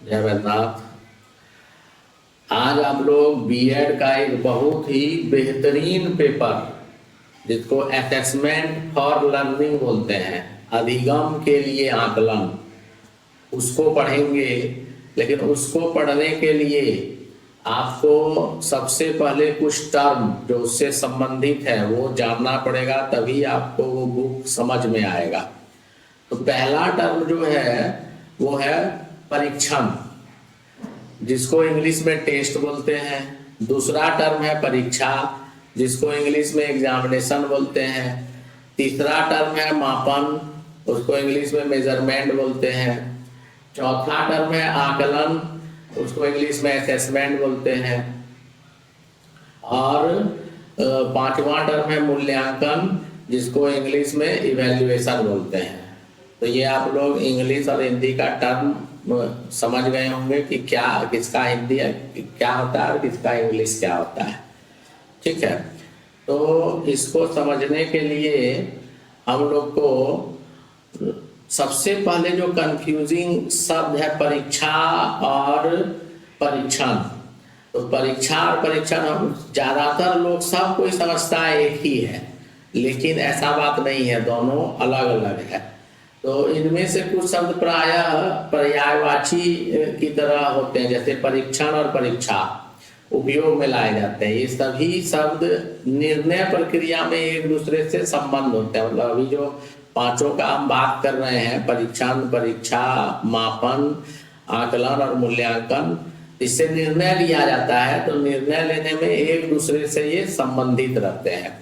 जय वैद्यनाथ। आज आप लोग बीएड का एक बहुत ही बेहतरीन पेपर, जिसको असेसमेंट फॉर लर्निंग बोलते हैं, अधिगम के लिए आकलन, उसको पढ़ेंगे। लेकिन उसको पढ़ने के लिए आपको सबसे पहले कुछ टर्म जो उससे संबंधित है वो जानना पड़ेगा, तभी आपको वो बुक समझ में आएगा। तो पहला टर्म जो है वो है परीक्षण, जिसको इंग्लिश में टेस्ट बोलते हैं। दूसरा टर्म है परीक्षा, जिसको इंग्लिश में एग्जामिनेशन बोलते हैं। तीसरा टर्म है मापन, उसको इंग्लिश में मेजरमेंट बोलते हैं। चौथा टर्म है आकलन, उसको इंग्लिश में असेसमेंट बोलते हैं। और पांचवा टर्म है मूल्यांकन, जिसको इंग्लिश में इवैल्यूएशन बोलते हैं। तो ये आप लोग इंग्लिश और हिंदी का टर्म समझ गए होंगे कि क्या किसका हिंदी क्या होता है और किसका इंग्लिश क्या होता है। ठीक है, तो इसको समझने के लिए हम लोग को सबसे पहले जो कंफ्यूजिंग शब्द है परीक्षा और परीक्षण। तो परीक्षा और परीक्षण हम ज़्यादातर लोग सब कोई समझता है एक ही है, लेकिन ऐसा बात नहीं है, दोनों अलग अलग है। तो इनमें से कुछ शब्द प्रायः पर्यायवाची की तरह होते हैं, जैसे परीक्षण और परीक्षा उपयोग में लाए जाते हैं। ये सभी शब्द निर्णय प्रक्रिया में एक दूसरे से संबंध होते हैं। मतलब अभी जो पांचों का हम बात कर रहे हैं, परीक्षण, परीक्षा, मापन, आकलन और मूल्यांकन, इससे निर्णय लिया जाता है। तो निर्णय लेने में एक दूसरे से ये संबंधित रहते हैं।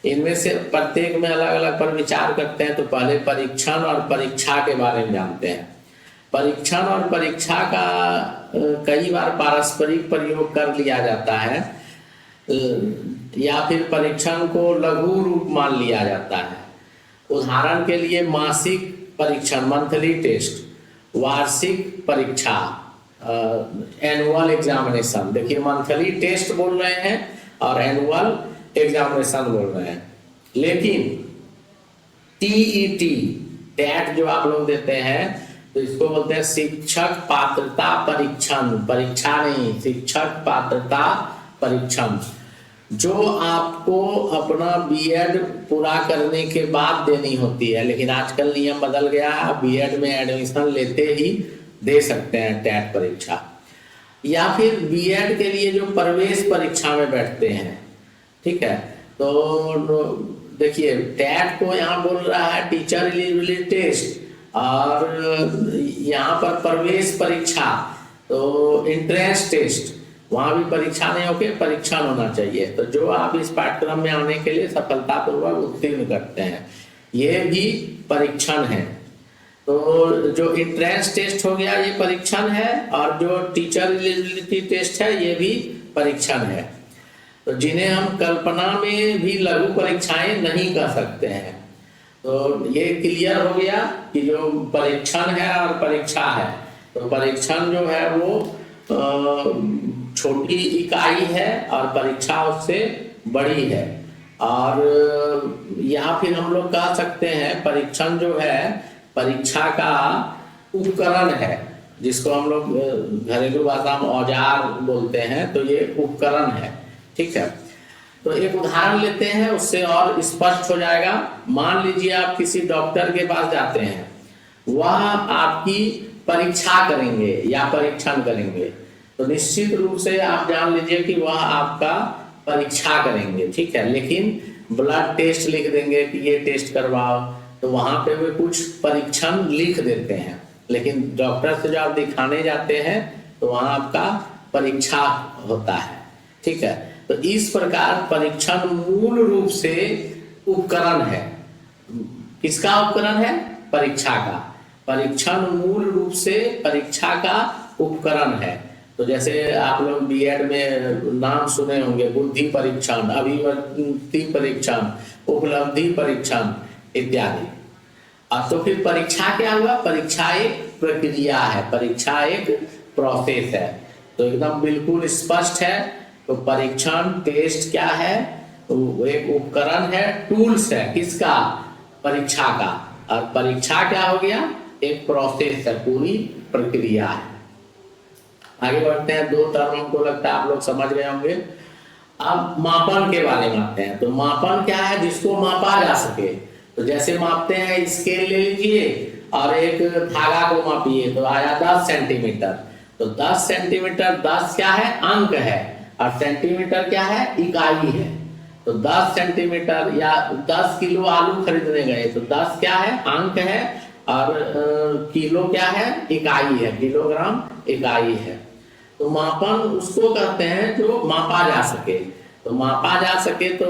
इनमें से प्रत्येक में अलग अलग पर विचार करते हैं। तो पहले परीक्षण और परीक्षा के बारे में जानते हैं। परीक्षण और परीक्षा का कई बार पारस्परिक प्रयोग कर लिया जाता है, या फिर परीक्षण को लघु रूप मान लिया जाता है। उदाहरण के लिए मासिक परीक्षण, मंथली टेस्ट, वार्षिक परीक्षा, एनुअल एग्जामिनेशन। देखिए, मंथली टेस्ट बोल रहे हैं और एनुअल एग्जामिनेशन बोल रहे हैं। लेकिन टीईटी, टैट जो आप लोग देते हैं, तो इसको बोलते हैं शिक्षक पात्रता परीक्षण। परीक्षा नहीं, शिक्षक पात्रता परीक्षण, जो आपको अपना बीएड पूरा करने के बाद देनी होती है। लेकिन आजकल नियम बदल गया है, बीएड में एडमिशन लेते ही दे सकते हैं टैट परीक्षा। या फिर बीएड के लिए जो प्रवेश परीक्षा में बैठते हैं, ठीक है। तो देखिए, टैट को यहाँ बोल रहा है टीचर एलिजिबिलिटी टेस्ट, और यहाँ पर प्रवेश परीक्षा तो एंट्रेंस टेस्ट, वहाँ भी परीक्षा नहीं होके परीक्षण होना चाहिए। तो जो आप इस पाठ्यक्रम में आने के लिए सफलतापूर्वक उत्तीर्ण करते हैं, ये भी परीक्षण है। तो जो एंट्रेंस टेस्ट हो गया ये परीक्षण है, और जो टीचर एलिजिबिलिटी टेस्ट है ये भी परीक्षण है। तो जिन्हें हम कल्पना में भी लघु परीक्षाएं नहीं कर सकते हैं। तो ये क्लियर हो गया कि जो परीक्षण है और परीक्षा है, तो परीक्षण जो है वो छोटी इकाई है और परीक्षा उससे बड़ी है। और या फिर हम लोग कह सकते हैं परीक्षण जो है परीक्षा का उपकरण है, जिसको हम लोग घरेलू भाषा में औजार बोलते हैं। तो ये उपकरण है, ठीक है। तो एक उदाहरण लेते हैं, उससे और स्पष्ट हो जाएगा। मान लीजिए आप किसी डॉक्टर के पास जाते हैं, वह आपकी परीक्षा करेंगे या परीक्षण करेंगे। तो निश्चित रूप से आप जान लीजिए कि वह आपका परीक्षा करेंगे, ठीक है। लेकिन ब्लड टेस्ट लिख देंगे कि ये टेस्ट करवाओ, तो वहां पे वे कुछ परीक्षण लिख देते हैं। लेकिन डॉक्टर से जब आप दिखाने जाते हैं तो वहां आपका परीक्षा होता है, ठीक है। तो इस प्रकार परीक्षण मूल रूप से उपकरण है। किसका उपकरण है? परीक्षा का। परीक्षण मूल रूप से परीक्षा का उपकरण है। तो जैसे आप लोग बीएड में नाम सुने होंगे, बुद्धि परीक्षण, अभिव्यक्ति परीक्षण, उपलब्धि परीक्षण इत्यादि। अब तो फिर परीक्षा क्या हुआ? परीक्षा एक प्रक्रिया है, परीक्षा एक प्रोसेस है। तो एकदम बिल्कुल स्पष्ट है। तो परीक्षण टेस्ट क्या है? वो एक उपकरण है, टूल्स है। किसका? परीक्षा का। और परीक्षा क्या हो गया? एक प्रोसेस है, पूरी प्रक्रिया है। आगे बढ़ते हैं। 2 टर्म हमको लगता है आप लोग समझ गए होंगे। अब मापन के बारे में आते हैं। तो मापन क्या है? जिसको मापा जा सके। तो जैसे मापते हैं, स्केल ले लीजिए और एक धागा को मापिए, तो आया 10 सेंटीमीटर। तो 10 सेंटीमीटर, 10 क्या है? अंक है, और सेंटीमीटर क्या है? इकाई है। तो 10 सेंटीमीटर या 10 किलो आलू खरीदने गए, तो 10 क्या है? अंक है, और किलो क्या है? इकाई है, किलोग्राम इकाई है। तो मापन उसको कहते हैं जो मापा जा सके। तो मापा जा सके तो,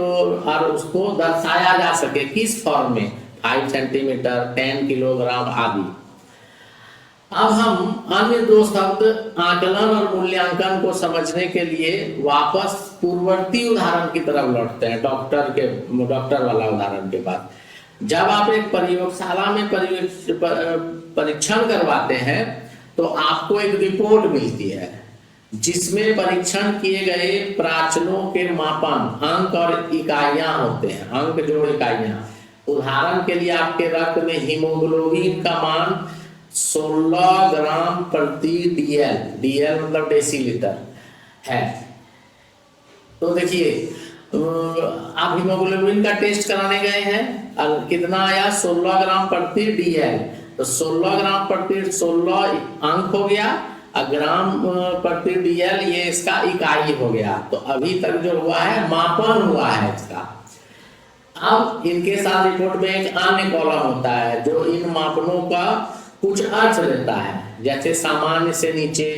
और उसको दर्शाया जा सके किस फॉर्म में? 5 सेंटीमीटर, 10 किलोग्राम आदि। अब हम अन्य 2 शब्द आकलन और मूल्यांकन को समझने के लिए वापस पूर्ववर्ती उदाहरण की तरफ लौटते हैं, डॉक्टर वाला उदाहरण के बाद। जब आप एक प्रयोगशाला में परीक्षण करवाते हैं, तो आपको एक रिपोर्ट मिलती है जिसमें परीक्षण किए गए प्राचलों के मापन, अंक और इकाइयां होते हैं, अंक जोड़ इकाइयां। उदाहरण के लिए आपके रक्त में हीमोग्लोबिन का मान 16 ग्राम प्रति DL, DL मतलब डेसीलीटर है। तो देखिए, आप हीमोग्लोबिन का टेस्ट कराने गए हैं और कितना आया? 16 ग्राम प्रति DL। तो 16 ग्राम प्रति 16 अंक हो गया, और ग्राम प्रति DL ये इसका इकाई हो गया। तो अभी तक जो हुआ है, मापन हुआ है इसका। अब इनके साथ रिपोर्ट में एक अन्य कॉलम होता है जो इन मापनों का कुछ अर्थ देता है। जैसे सामान्य से नीचे,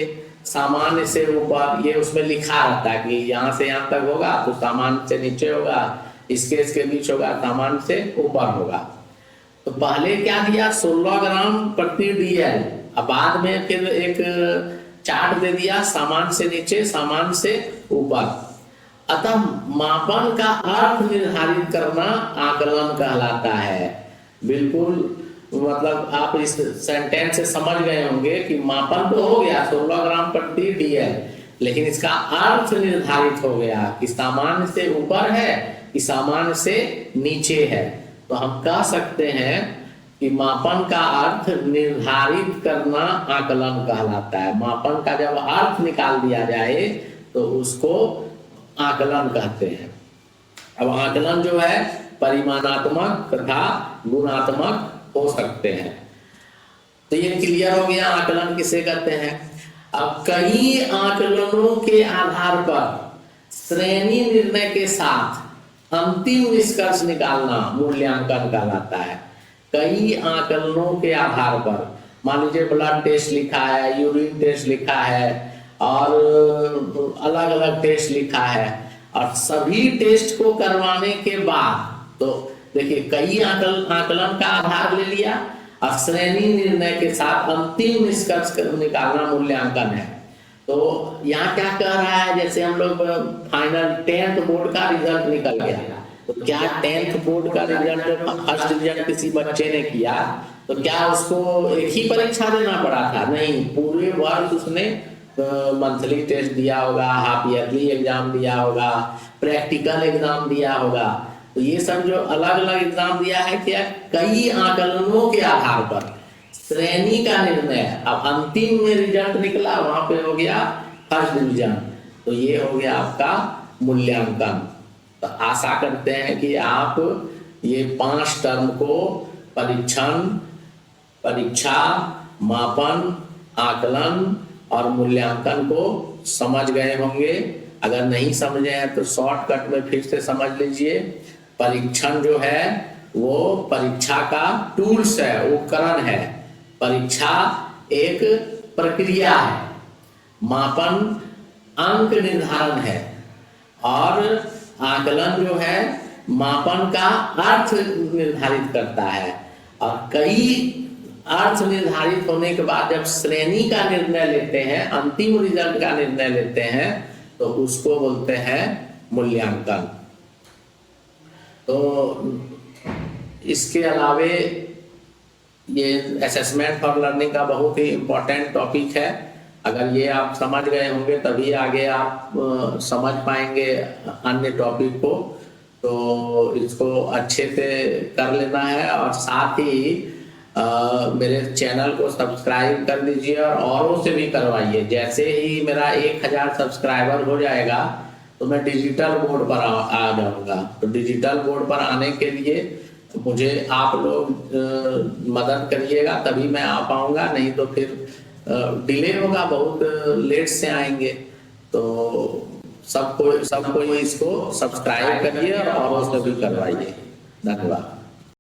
सामान्य से ऊपर, ये उसमें लिखा रहता है कि यहाँ से यहाँ तक होगा तो सामान्य से नीचे होगा, इसके बीच होगा, सामान्य से ऊपर होगा। तो पहले क्या दिया? 16 ग्राम प्रति DL। अब बाद में फिर एक चार्ट दे दिया, सामान्य से नीचे, सामान्य से ऊपर। अतः मापन का अर्थ निर्धारित करना आकलन कहलाता है। बिल्कुल, मतलब आप इस सेंटेंस से समझ गए होंगे कि मापन तो हो गया 16 ग्राम प्रति DL, लेकिन इसका अर्थ निर्धारित हो गया कि सामान्य से ऊपर है कि सामान्य से नीचे है। तो हम कह सकते हैं कि मापन का अर्थ निर्धारित करना आकलन कहलाता है। मापन का जब अर्थ निकाल दिया जाए तो उसको आकलन कहते हैं। अब आकलन जो है परिमाणात्मक तथा गुणात्मक हो सकते हैं। तो ये क्लियर हो गया आकलन किसे कहते हैं। अब कई आकलनों के आधार पर श्रेणी निर्णय के साथ अंतिम निष्कर्ष निकालना मूल्यांकन कहलाता है। कई आकलनों के आधार पर, मान लीजिए ब्लड टेस्ट लिखा है, यूरिन टेस्ट लिखा है, और अलग अलग टेस्ट लिखा है, और सभी टेस्ट को करवाने के बाद, तो देखिए कई आकलन का आधार ले लिया और श्रेणी निर्णय के साथ अंतिम निष्कर्ष निकालना मूल्यांकन है। तो यहाँ क्या कह रहा है? जैसे हम लोग फाइनल 10th बोर्ड का रिजल्ट निकल गया, तो क्या 10th बोर्ड का रिजल्ट फर्स्ट डिवीजन किसी बच्चे ने किया तो क्या उसको एक ही परीक्षा देना पड़ा था? नहीं, पूरे वर्ष उसने मंथली टेस्ट दिया होगा, हाफ ईयरली एग्जाम दिया होगा, प्रैक्टिकल एग्जाम दिया होगा। तो ये सब जो अलग अलग एग्जाम दिया है, क्या कई आकलनों के आधार पर श्रेणी का निर्णय। अब अंतिम में रिजल्ट निकला, वहां पे हो गया फर्स्ट डिवीजन, तो ये हो गया आपका मूल्यांकन। तो आशा करते हैं कि आप ये 5 टर्म को परीक्षण, परीक्षा, मापन, आकलन और मूल्यांकन को समझ गए होंगे। अगर नहीं समझे हैं तो शॉर्टकट में फिर से समझ लीजिए। परीक्षण जो है वो परीक्षा का टूल्स है, उपकरण है। परीक्षा एक प्रक्रिया है, मापन अंक निर्धारण है, और आकलन जो है मापन का अर्थ निर्धारित करता है। और कई अर्थ निर्धारित होने के बाद जब श्रेणी का निर्णय लेते हैं, अंतिम रिजल्ट का निर्णय लेते हैं, तो उसको बोलते हैं मूल्यांकन। तो इसके अलावे ये असेसमेंट फॉर लर्निंग का बहुत ही इम्पोर्टेंट टॉपिक है। अगर ये आप समझ गए होंगे तभी आगे आप समझ पाएंगे अन्य टॉपिक को। तो इसको अच्छे से कर लेना है, और साथ ही मेरे चैनल को सब्सक्राइब कर दीजिए और औरों से भी करवाइए। जैसे ही मेरा 1000 सब्सक्राइबर हो जाएगा तो मैं डिजिटल बोर्ड पर आ जाऊंगा। तो डिजिटल बोर्ड पर आने के लिए मुझे आप लोग मदद करिएगा, तभी मैं आ पाऊंगा, नहीं तो फिर डिले होगा, बहुत लेट से आएंगे। तो सबको इसको सब्सक्राइब करिए और औरों से भी करवाइए। धन्यवाद।